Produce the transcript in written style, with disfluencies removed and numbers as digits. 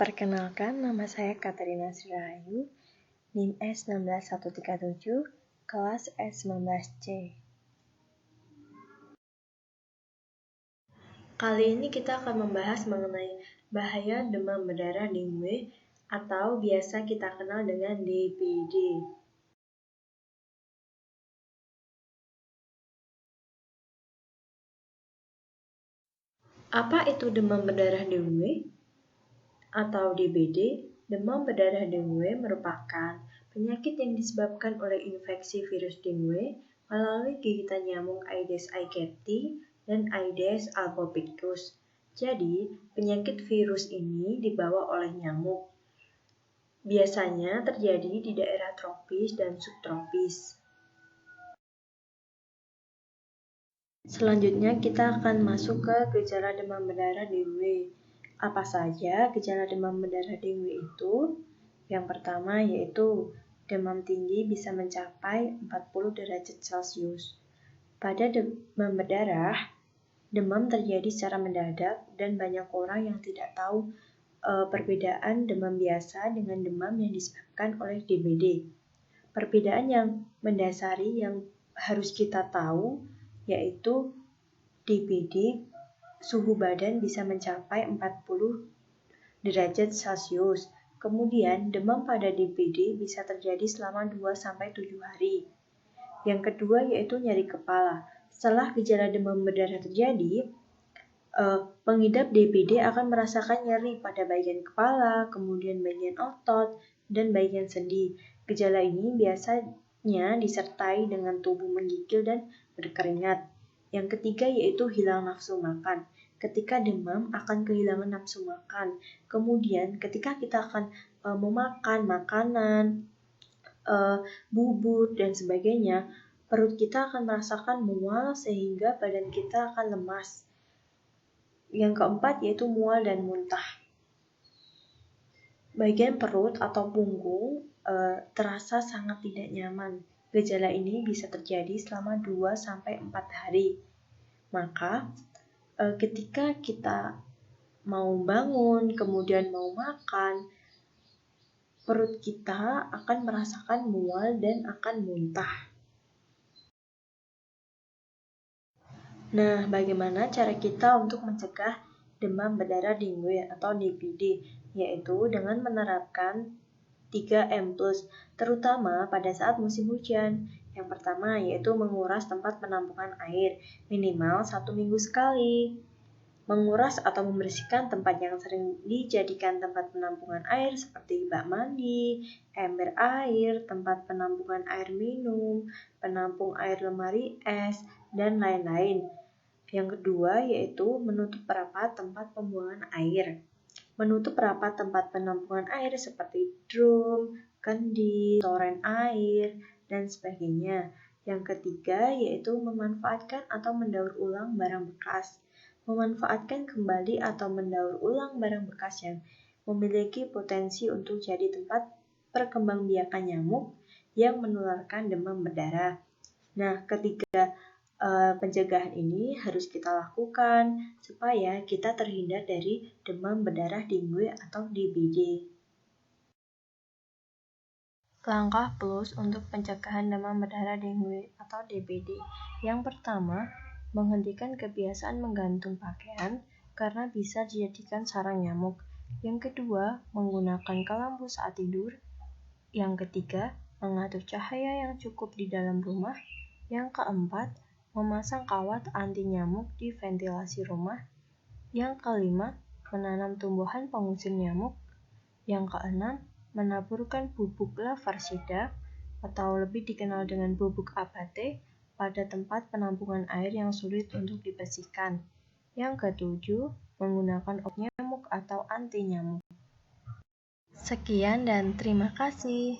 Perkenalkan, nama saya Katerina Sri Rahayu, NIM S16137, kelas S19C. Kali ini kita akan membahas mengenai bahaya demam berdarah dengue atau biasa kita kenal dengan DBD. Apa itu demam berdarah dengue atau DBD? Demam berdarah dengue merupakan penyakit yang disebabkan oleh infeksi virus dengue melalui gigitan nyamuk Aedes aegypti dan Aedes albopictus. Jadi, penyakit virus ini dibawa oleh nyamuk. Biasanya terjadi di daerah tropis dan subtropis. Selanjutnya kita akan masuk ke gejala demam berdarah dengue. Apa saja gejala demam berdarah dengue itu? Yang pertama yaitu demam tinggi bisa mencapai 40 derajat Celcius. Pada demam berdarah, demam terjadi secara mendadak dan banyak orang yang tidak tahu perbedaan demam biasa dengan demam yang disebabkan oleh DBD. Perbedaan yang mendasari yang harus kita tahu yaitu DBD suhu badan bisa mencapai 40 derajat Celcius. Kemudian demam pada DBD bisa terjadi selama 2-7 hari. Yang kedua yaitu nyeri kepala. Setelah gejala demam berdarah terjadi, pengidap DBD akan merasakan nyeri pada bagian kepala, kemudian bagian otot, dan bagian sendi. Gejala ini biasanya disertai dengan tubuh menggigil dan berkeringat. Yang ketiga yaitu hilang nafsu makan. Ketika demam akan kehilangan nafsu makan. Kemudian ketika kita akan memakan makanan, bubur, dan sebagainya, perut kita akan merasakan mual sehingga badan kita akan lemas. Yang keempat yaitu mual dan muntah. Bagian perut atau punggung terasa sangat tidak nyaman. Gejala ini bisa terjadi selama 2-4 hari. Maka ketika kita mau bangun, kemudian mau makan, perut kita akan merasakan mual dan akan muntah. Nah, bagaimana cara kita untuk mencegah demam berdarah dengue atau DBD? Yaitu dengan menerapkan 3M+, terutama pada saat musim hujan. Yang pertama yaitu menguras tempat penampungan air, minimal 1 minggu sekali. Menguras atau membersihkan tempat yang sering dijadikan tempat penampungan air seperti bak mandi, ember air, tempat penampungan air minum, penampung air lemari es, dan lain-lain. Yang kedua yaitu menutup rapat tempat pembuangan air. Menutup rapat tempat penampungan air seperti drum, kendi, toren air, dan sebagainya. Yang ketiga yaitu memanfaatkan atau mendaur ulang barang bekas. Memanfaatkan kembali atau mendaur ulang barang bekas yang memiliki potensi untuk jadi tempat perkembangbiakan nyamuk yang menularkan demam berdarah. Nah, ketiga pencegahan ini harus kita lakukan supaya kita terhindar dari demam berdarah dengue atau DBD. Langkah plus untuk pencegahan demam berdarah dengue atau DBD. Yang pertama, menghentikan kebiasaan menggantung pakaian karena bisa dijadikan sarang nyamuk. Yang kedua, menggunakan lampu saat tidur. Yang ketiga, mengatur cahaya yang cukup di dalam rumah. Yang keempat, memasang kawat anti nyamuk di ventilasi rumah. Yang kelima, menanam tumbuhan pengusir nyamuk. Yang keenam, menaburkan bubuk larvicida atau lebih dikenal dengan bubuk abate pada tempat penampungan air yang sulit untuk dibersihkan. Yang ketujuh, menggunakan obat nyamuk atau anti nyamuk. Sekian dan terima kasih.